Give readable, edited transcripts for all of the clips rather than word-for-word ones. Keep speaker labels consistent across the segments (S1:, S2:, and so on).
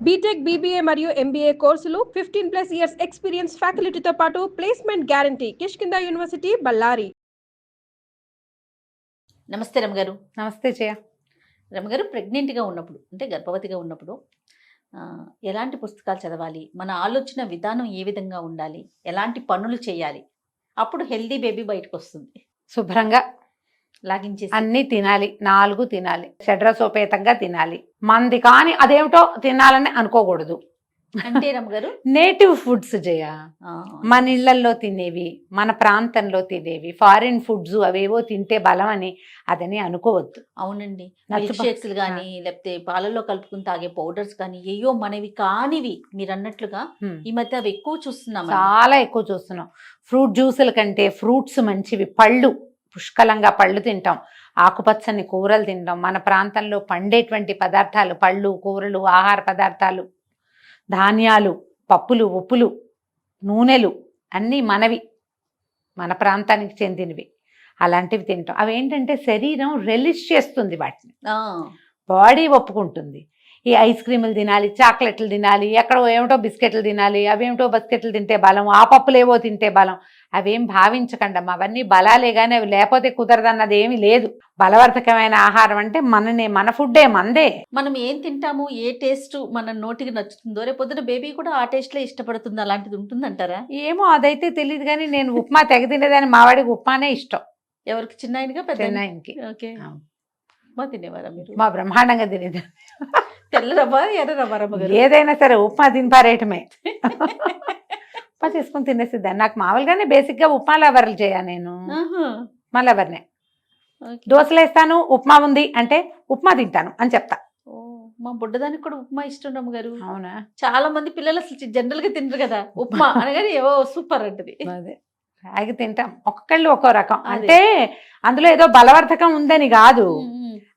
S1: BTech, BBA మరియు MBA కోర్సులు 15+ years experience ఫ్యాకల్టీతో పాటు placement guarantee. Kishkinda university, Ballari.
S2: నమస్తే రమగారు.
S3: నమస్తే జయ.
S2: రమగారు, ప్రెగ్నెంట్గా ఉన్నప్పుడు అంటే గర్భవతిగా ఉన్నప్పుడు ఎలాంటి పుస్తకాలు చదవాలి, మన ఆలోచన విధానం ఏ విధంగా ఉండాలి, ఎలాంటి పనులు చేయాలి, అప్పుడు హెల్దీ బేబీ బయటకు వస్తుంది?
S3: శుభ్రంగా
S2: లాగించేసి
S3: అన్నీ తినాలి, 4 తినాలి, షడ్రసోపేతంగా తినాలి. మంది కానీ అదేమిటో తినాలని అనుకోకూడదు.
S2: అంటే రమగారు
S3: నేటివ్ ఫుడ్స్ జయ, మన ఇళ్లల్లో తినేవి, మన ప్రాంతంలో తినేవి. ఫారిన్ ఫుడ్స్ అవేవో తింటే బలం అని అదని అనుకోవద్దు.
S2: అవునండి, మిల్క్ షేక్స్ కానీ లేకపోతే పాలలో కలుపుకుని తాగే పౌడర్స్ కానీ ఏయో మనవి కానివి మీరు అన్నట్లుగా ఈ మధ్య అవి ఎక్కువ చూస్తున్నాం,
S3: చాలా ఎక్కువ చూస్తున్నాం. ఫ్రూట్ జ్యూసుల కంటే ఫ్రూట్స్ మంచివి. పళ్ళు పుష్కలంగా పళ్ళు తింటాం, ఆకుపచ్చని కూరలు తింటాం. మన ప్రాంతంలో పండేటువంటి పదార్థాలు, పళ్ళు, కూరలు, ఆహార పదార్థాలు, ధాన్యాలు, పప్పులు, ఉప్పులు, నూనెలు అన్నీ మనవి, మన ప్రాంతానికి చెందినవి. అలాంటివి తింటాం. అవి ఏంటంటే శరీరం రెలిష్ చేస్తుంది, వాటిని బాడీ ఒప్పుకుంటుంది. ఈ ఐస్ క్రీములు తినాలి, చాక్లెట్లు తినాలి, ఎక్కడో ఏమిటో బిస్కెట్లు తినాలి, అవేమిటో బిస్కెట్లు తింటే బలం, ఆ పప్పులేవో తింటే బలం, అవేం భావించకండమ్మా. అవన్నీ బలాలే కానీ అవి లేకపోతే కుదరదన్నది ఏమీ లేదు. బలవర్ధకమైన ఆహారం అంటే మన ఫుడ్డే, మందే.
S2: మనం ఏం తింటాము, ఏ టేస్ట్ మన నోటికి నచ్చుతుందో రేపొద్దున బేబీ కూడా ఆ టేస్ట్లో ఇష్టపడుతుంది. అలాంటిది ఉంటుందంటారా?
S3: ఏమో అదైతే తెలియదు కానీ నేను ఉప్మా తెగ తినేదాన్ని. మావాడికి ఉప్మానే ఇష్టం.
S2: ఎవరికి? చిన్న ఆయనగా, పెద్ద
S3: ఆయనకి.
S2: ఓకే. ఉప్మా తినేవారా మీరు?
S3: మా బ్రహ్మాండంగా తినేదాన్ని.
S2: తెల్ల రవ్వ, ఎర్ర రవ్వ, రవ్వ
S3: ఏదైనా సరే ఉప్మా తినిపారేయటమే. ఉప్మా చేసుకుని తినేసిద్దాన్ని. నాకు మామూలుగానే బేసిక్గా ఉప్మా లవర్లు చేయ. నేను ఉప్మా లవర్నే. దోశలు వేస్తాను, ఉప్మా ఉంది అంటే ఉప్మా తింటాను అని చెప్తా.
S2: మా బుడ్డదానికి కూడా ఉప్మా ఇష్టం రమ్మగారు.
S3: అవునా?
S2: చాలా మంది పిల్లలు అసలు జనరల్ గా తినరు కదా ఉప్మా అనగానే ఏవో సూపర్ అంటది.
S3: అదే ఆగి తింటాం. ఒక్కొక్కళ్ళు ఒక్కో రకం. అంటే అందులో ఏదో బలవర్ధకం ఉందని కాదు,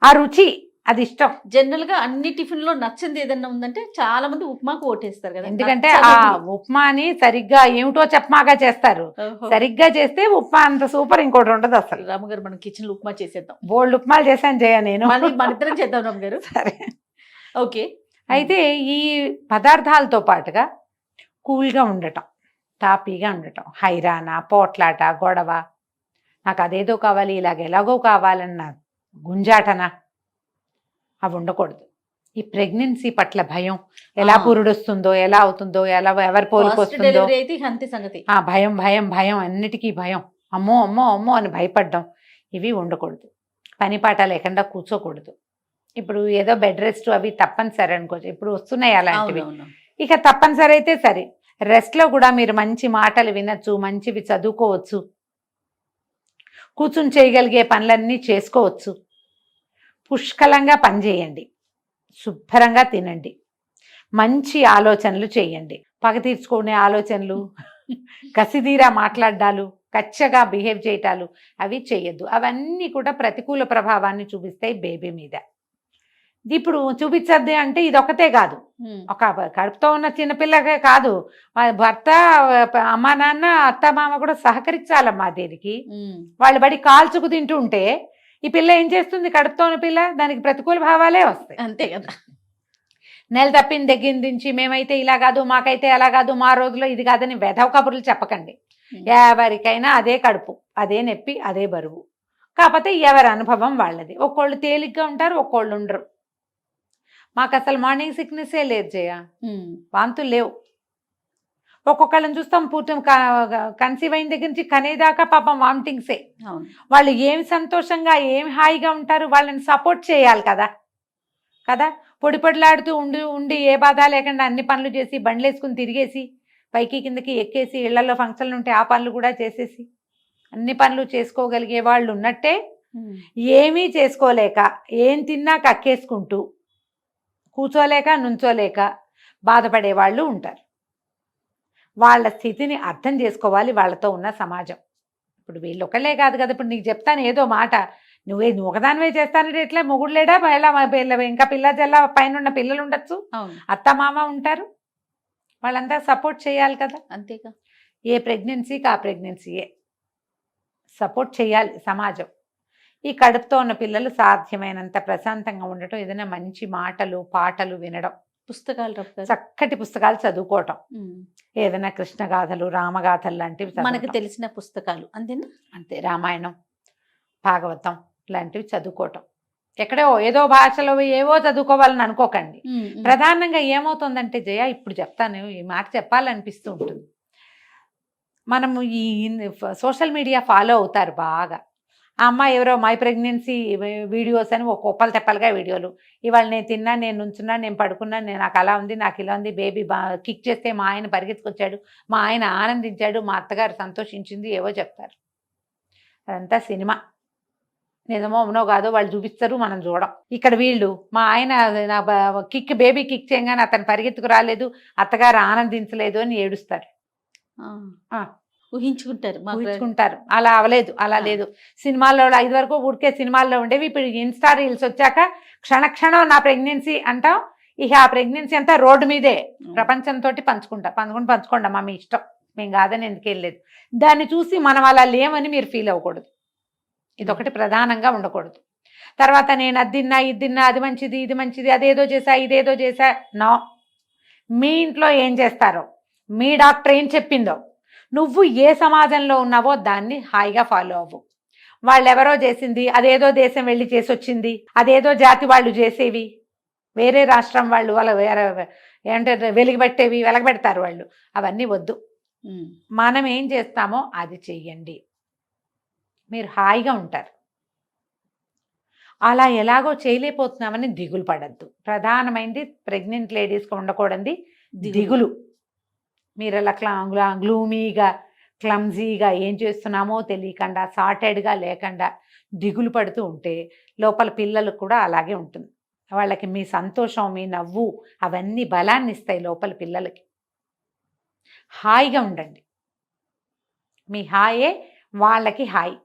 S3: ఆ రుచి, అది ఇష్టం.
S2: జనరల్ గా అన్ని టిఫిన్ లో నచ్చింది ఏదన్నా ఉందంటే చాలా మంది ఉప్మాకు ఓటేస్తారు కదా.
S3: ఎందుకంటే ఆ ఉప్మాని సరిగ్గా ఏమిటో చెప్పమాగా చేస్తారు. సరిగ్గా చేస్తే ఉప్మా అంత సూపర్ ఇంకోటి ఉండదు అసలు.
S2: రామగారు, మనం కిచెన్ లో ఉప్మా చేసేద్దాం.
S3: బోల్డ్ ఉప్మాలు చేశాను జయ నేను.
S2: మన ఇద్దరం చేద్దాం రామగారు.
S3: సరే,
S2: ఓకే.
S3: అయితే ఈ పదార్థాలతో పాటుగా కూల్గా ఉండటం, తాపీగా ఉండటం, హైరానా, పోట్లాట, గొడవ, నాకు అదేదో కావాలి, ఇలాగ ఎలాగో కావాలన్న గుంజాటన, అవి ఉండకూడదు. ఈ ప్రెగ్నెన్సీ పట్ల భయం, ఎలా పురుడొస్తుందో, ఎలా అవుతుందో, ఎలా ఎవరి పోలికొస్తుందో, భయం భయం భయం, అన్నిటికీ భయం. అమ్మో అమ్మో అమ్మో అని భయపడ్డం, ఇవి ఉండకూడదు. పని పాట లేకుండా కూర్చోకూడదు. ఇప్పుడు ఏదో బెడ్ రెస్ట్ అవి తప్పనిసరి అనుకోవచ్చు, ఇప్పుడు వస్తున్నాయి అలాంటివి. ఇక తప్పనిసరి అయితే సరే, రెస్ట్లో కూడా మీరు మంచి మాటలు వినొచ్చు, మంచివి చదువుకోవచ్చు, కూర్చుని చేయగలిగే పనులన్నీ చేసుకోవచ్చు. పుష్కలంగా పనిచేయండి, శుభ్రంగా తినండి, మంచి ఆలోచనలు చేయండి. పగ తీర్చుకునే ఆలోచనలు, కసిదీరా మాట్లాడాలు, కచ్చగా బిహేవ్ చేయటాలు అవి చేయొద్దు. అవన్నీ కూడా ప్రతికూల ప్రభావాన్ని చూపిస్తాయి బేబీ మీద. ఇప్పుడు చూపించద్ది అంటే ఇదొకటే కాదు, ఒక కడుపుతో ఉన్న చిన్నపిల్లకే కాదు, భర్త, అమ్మ నాన్న, అత్త మామ కూడా సహకరించాలమ్మా దీనికి. వాళ్ళు బడి కాల్చుకు తింటూ ఉంటే ఈ పిల్ల ఏం చేస్తుంది? కడుపుతో ఉన్న పిల్ల, దానికి ప్రతికూల భావాలే వస్తాయి.
S2: అంతే కదా.
S3: నెల తప్పిన దగ్గర నుంచి మేమైతే ఇలా కాదు, మాకైతే అలా కాదు, మా రోజులో ఇది కాదని వెధవ కబుర్లు చెప్పకండి. ఎవరికైనా అదే కడుపు, అదే నొప్పి, అదే బరువు. కాకపోతే ఎవరి అనుభవం వాళ్ళది. ఒక్కోళ్ళు తేలిగ్గా ఉంటారు, ఒక్కోళ్ళు ఉండరు. మాకు అసలు మార్నింగ్ సిక్నెస్సే లేదు జయ, వాంతులు లేవు. ఒక్కొక్కళ్ళని చూస్తాం పూర్తి కన్సీవ్ అయిన దగ్గర నుంచి కనేదాకా పాపం వామిటింగ్సే. వాళ్ళు ఏమి సంతోషంగా, ఏమి హాయిగా ఉంటారు, వాళ్ళని సపోర్ట్ చేయాలి కదా. పొడి పొడిలాడుతూ ఉండి ఏ బాధ లేకుండా అన్ని పనులు చేసి, బండ్లు వేసుకుని తిరిగేసి, పైకి కిందకి ఎక్కేసి, ఇళ్లలో ఫంక్షన్లు ఉంటే ఆ పనులు కూడా చేసేసి, అన్ని పనులు చేసుకోగలిగే వాళ్ళు ఉన్నట్టే, ఏమీ చేసుకోలేక, ఏం తిన్నా కక్కేసుకుంటూ, కూర్చోలేక, నుంచోలేక బాధపడే వాళ్ళు ఉంటారు. వాళ్ళ స్థితిని అర్థం చేసుకోవాలి వాళ్ళతో ఉన్న సమాజం. ఇప్పుడు వీళ్ళు ఒకళ్ళే కాదు కదా. ఇప్పుడు నీకు చెప్తాను ఏదో మాట, నువ్వు ఒకదానివే చేస్తానంటే ఎట్లా? మొగుడు లేడా? ఇంకా పిల్ల జల్ల పైన ఉన్న పిల్లలు ఉండొచ్చు, అత్త మామ ఉంటారు, వాళ్ళంతా సపోర్ట్ చేయాలి కదా.
S2: అంతేగా.
S3: ఏ ప్రెగ్నెన్సీకి ఆ ప్రెగ్నెన్సీయే సపోర్ట్ చేయాలి సమాజం. ఈ కడుపుతో ఉన్న పిల్లలు సాధ్యమైనంత ప్రశాంతంగా ఉండటం, ఏదైనా మంచి మాటలు, పాటలు వినడం,
S2: పుస్తకాలు రఫ్ గారు.
S3: చక్కటి పుస్తకాలు చదువుకోవటం,
S2: ఉమ్.
S3: ఏదైనా కృష్ణగాథలు రామగాథలు లాంటివి
S2: మనకు
S3: చదవటం.
S2: తెలిసిన పుస్తకాలు అంతేనా?
S3: అంతే, రామాయణం భాగవతం లాంటివి చదువుకోవటం. ఎక్కడో ఏదో భాషలో ఏవో చదువుకోవాలని అనుకోకండి. ప్రధానంగా ఏమవుతుందంటే జయ, ఇప్పుడు చెప్తాను, ఈ మాట చెప్పాలనిపిస్తూ ఉంటుంది. మనము ఈ సోషల్ మీడియా ఫాలో అవుతారు బాగా. ఆ అమ్మాయి ఎవరో మై ప్రెగ్నెన్సీ వీడియోస్ అని ఒక కుప్పలు తెప్పలుగా వీడియోలు. ఇవాళ నేను తిన్నా, నేను నుంచున్నా, నేను పడుకున్నా, నేను నాకు అలా ఉంది, నాకు ఇలా ఉంది, బేబీ కిక్ చేస్తే మా ఆయన పరిగెత్తుకొచ్చాడు, మా ఆయన ఆనందించాడు, మా అత్తగారు సంతోషించింది, ఏవో చెప్తారు. అదంతా సినిమా. నిజమో అవునో కాదో వాళ్ళు చూపిస్తారు, మనం చూడం. ఇక్కడ వీళ్ళు మా ఆయన నా బేబీ కిక్ చేయగానే అతను పరిగెత్తుకు రాలేదు, అత్తగారు ఆనందించలేదు అని ఏడుస్తారు.
S2: ఊహించుకుంటారు.
S3: ఊహించుకుంటారు, అలా అవలేదు, అలా లేదు. సినిమాల్లో 5 వరకు ఊరికే సినిమాల్లో ఉండేవి. ఇప్పుడు ఇన్స్టా రీల్స్ వచ్చాక క్షణక్షణం నా ప్రెగ్నెన్సీ అంటాం. ఇక ఆ ప్రెగ్నెన్సీ అంతా రోడ్డు మీదే ప్రపంచంతో పంచుకోండి మా మీ ఇష్టం, మేము కాదని ఎందుకు వెళ్ళలేదు. దాన్ని చూసి మనం అలా లేమని మీరు ఫీల్ అవ్వకూడదు. ఇదొకటి ప్రధానంగా ఉండకూడదు. తర్వాత నేను అది తిన్నా, ఇది తిన్నా, అది మంచిది, ఇది మంచిది, అదేదో చేసా, ఇదేదో చేసా. నో, మీ ఇంట్లో ఏం చేస్తారో, మీ డాక్టర్ ఏం చెప్పిందో, నువ్వు ఏ సమాజంలో ఉన్నావో దాన్ని హాయిగా ఫాలో అవ్వు. వాళ్ళెవరో చేసింది, అదేదో దేశం వెళ్ళి చేసి వచ్చింది, అదేదో జాతి వాళ్ళు చేసేవి, వేరే రాష్ట్రం వాళ్ళు వాళ్ళ ఏంటంటే వెలగబెడతారు వాళ్ళు, అవన్నీ వద్దు. మనం ఏం చేస్తామో అది చెయ్యండి, మీరు హాయిగా ఉంటారు. అలా ఎలాగో చేయలేకపోతున్నామని దిగులు పడద్దు. ప్రధానమైనది ప్రెగ్నెంట్ లేడీస్కి ఉండకూడదు దిగులు. మీరు అలా గ్లూమీగా, క్లమ్జీగా ఏం చేస్తున్నామో తెలియకుండా, సార్టెడ్గా లేకుండా దిగులు పడుతూ ఉంటే లోపల పిల్లలకు కూడా అలాగే ఉంటుంది. వాళ్ళకి మీ సంతోషం, మీ నవ్వు అవన్నీ బలాన్ని ఇస్తాయి లోపల పిల్లలకి. హాయిగా ఉండండి, మీ హాయే వాళ్ళకి హాయి.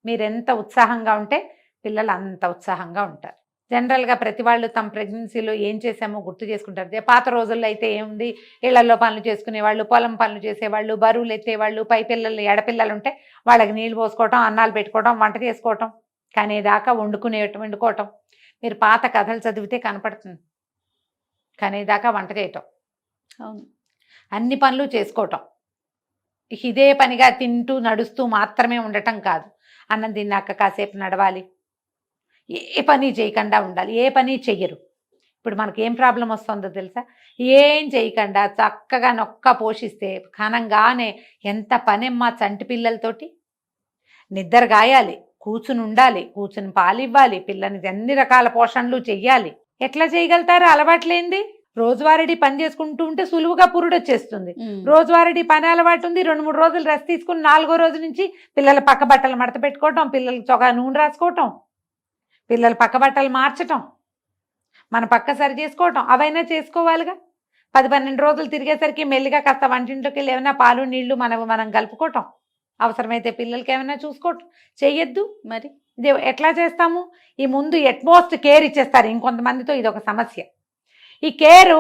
S3: మీరెంత ఉత్సాహంగా ఉంటే పిల్లలు అంత ఉత్సాహంగా ఉంటారు. జనరల్గా ప్రతి వాళ్ళు తమ ప్రెగ్నెన్సీలో ఏం చేసామో గుర్తు చేసుకుంటారు. పాత రోజుల్లో అయితే ఏముంది, ఇళ్లలో పనులు చేసుకునేవాళ్ళు, పొలం పనులు చేసేవాళ్ళు, బరువులు ఎత్తేవాళ్ళు, పై పిల్లలు ఎడపిల్లలు ఉంటే వాళ్ళకి నీళ్ళు పోసుకోవటం, అన్నాలు పెట్టుకోవటం, వంట చేసుకోవటం, కనేదాకా వండుకోవటం. మీరు పాత కథలు చదివితే కనపడుతుంది. కనేదాకా వంట చేయటం, అన్ని పనులు చేసుకోవటం. ఇదే పనిగా తింటూ నడుస్తూ మాత్రమే ఉండటం కాదు. అన్నం తిన్నాక కాసేపు నడవాలి, ఏ పని చేయకుండా ఉండాలి. ఏ పని చెయ్యరు. ఇప్పుడు మనకి ఏం ప్రాబ్లం వస్తుందో తెలుసా? ఏం చేయకుండా చక్కగా నొక్క పోషిస్తే ఘనంగానే ఎంత పనమ్మా చంటి పిల్లలతోటి. నిద్ర గాయాలి, కూర్చుని ఉండాలి, కూర్చుని పాలివ్వాలి, పిల్లని అన్ని రకాల పోషణలు చెయ్యాలి. ఎట్లా చేయగలుగుతారు అలవాట్లేంది? రోజువారీ పని చేసుకుంటూ ఉంటే సులువుగా పురుడు వచ్చేస్తుంది. రోజువారీ పని అలవాటు ఉంది, 2-3 రోజులు రెస్ట్ తీసుకుని 4వ రోజు నుంచి పిల్లల పక్క బట్టలు మడత పెట్టుకోవటం, పిల్లలకి చొగా నూనె రాసుకోవటం, పిల్లల పక్క బట్టలు మార్చటం, మన పక్క సరి చేసుకోవటం, అవైనా చేసుకోవాలిగా. 10-12 రోజులు తిరిగేసరికి మెల్లిగా కాస్త వంటింట్లోకి వెళ్ళి ఏమైనా పాలు నీళ్లు మనం కలుపుకోవటం, అవసరమైతే పిల్లలకి ఏమైనా చూసుకోవటం చెయ్యొద్దు. మరి ఇది ఎట్లా చేస్తాము? ఈ ముందు ఎట్మోస్ట్ కేర్ ఇచ్చేస్తారు. ఇంకొంతమందితో ఇది ఒక సమస్య. ఈ కేరు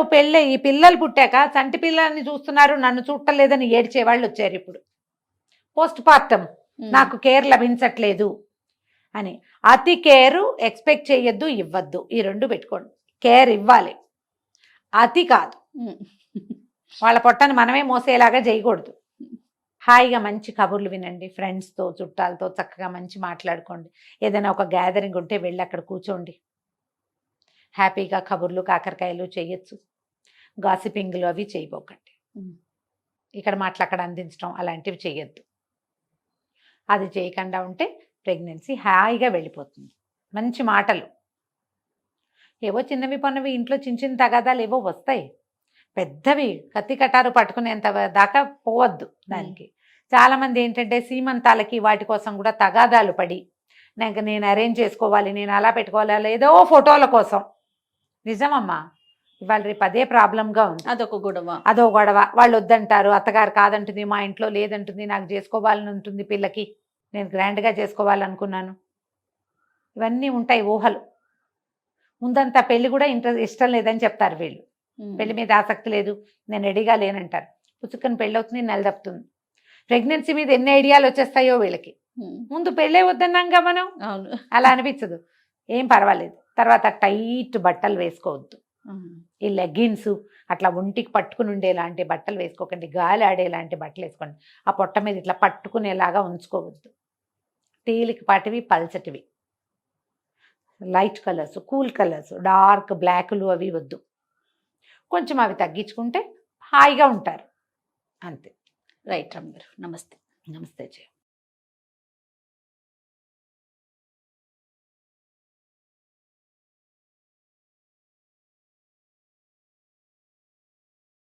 S3: ఈ పిల్లలు పుట్టాక చంటి పిల్లల్ని చూస్తున్నారు, నన్ను చూడలేదని ఏడ్చే వాళ్ళు వచ్చారు ఇప్పుడు. పోస్ట్ పార్టం నాకు కేర్ లభించట్లేదు అని. అతి కేరు ఎక్స్పెక్ట్ చేయొద్దు, ఇవ్వద్దు. ఈ 2 పెట్టుకోండి. కేర్ ఇవ్వాలి, అతి కాదు. వాళ్ళ పొట్టని మనమే మోసేలాగా చేయకూడదు. హాయిగా మంచి కబుర్లు వినండి, ఫ్రెండ్స్తో చుట్టాలతో చక్కగా మంచి మాట్లాడుకోండి. ఏదైనా ఒక గ్యాదరింగ్ ఉంటే వెళ్ళి అక్కడ కూర్చోండి, హ్యాపీగా కబుర్లు కాకరకాయలు చేయొచ్చు. గాసిపింగ్లు అవి చేయబోకండి. ఇక్కడ మాటలు అక్కడ అందించడం అలాంటివి చేయొద్దు. అది చేయకుండా ఉంటే ప్రెగ్నెన్సీ హాయిగా వెళ్ళిపోతుంది. మంచి మాటలు, ఏవో చిన్నవి పన్నవి ఇంట్లో చిన్న తగాదాలు ఏవో వస్తాయి, పెద్దవి కత్తి కటారు పట్టుకునేంత దాకా పోవద్దు దానికి. చాలామంది ఏంటంటే సీమంతాలకి వాటి కోసం కూడా తగాదాలు పడి నేను అరేంజ్ చేసుకోవాలి, నేను అలా పెట్టుకోవాలి, ఏదో ఫోటోల కోసం. నిజమమ్మా, ఇవాళ రేపు అదే ప్రాబ్లంగా ఉంది. అదొక గొడవ. వాళ్ళు వద్దంటారు, అత్తగారు కాదంటుంది, మా ఇంట్లో లేదంటుంది, నాకు చేసుకోవాలని ఉంటుంది పిల్లకి, నేను గ్రాండ్గా చేసుకోవాలనుకున్నాను. ఇవన్నీ ఉంటాయి ఊహలు. ముందంతా పెళ్లి కూడా ఇష్టం లేదని చెప్తారు వీళ్ళు. పెళ్లి మీద ఆసక్తి లేదు, నేను రెడీగా లేనంటారు. పుచ్చుకొని పెళ్ళి అవుతుంది, నెల తప్పుతుంది. ప్రెగ్నెన్సీ మీద ఎన్ని ఐడియాలు వచ్చేస్తాయో వీళ్ళకి. ముందు పెళ్ళే వద్దన్నాంగా మనం, అలా అనిపించదు. ఏం పర్వాలేదు. తర్వాత టైట్ బట్టలు వేసుకోవద్దు, ఈ లెగ్గిన్స్ అట్లా ఒంటికి పట్టుకుని ఉండేలాంటి బట్టలు వేసుకోకండి, గాలి ఆడేలాంటి బట్టలు వేసుకోండి. ఆ పొట్ట మీద ఇట్లా పట్టుకునేలాగా ఉంచుకోవద్దు. తేలికపాటివి, పల్చటివి, light colours, cool colours, dark బ్లాక్లు అవి వద్దు. కొంచెం అవి తగ్గించుకుంటే హాయిగా ఉంటారు, అంతే.
S2: రైట్ రమ్య గారు, నమస్తే.
S3: నమస్తే జయ.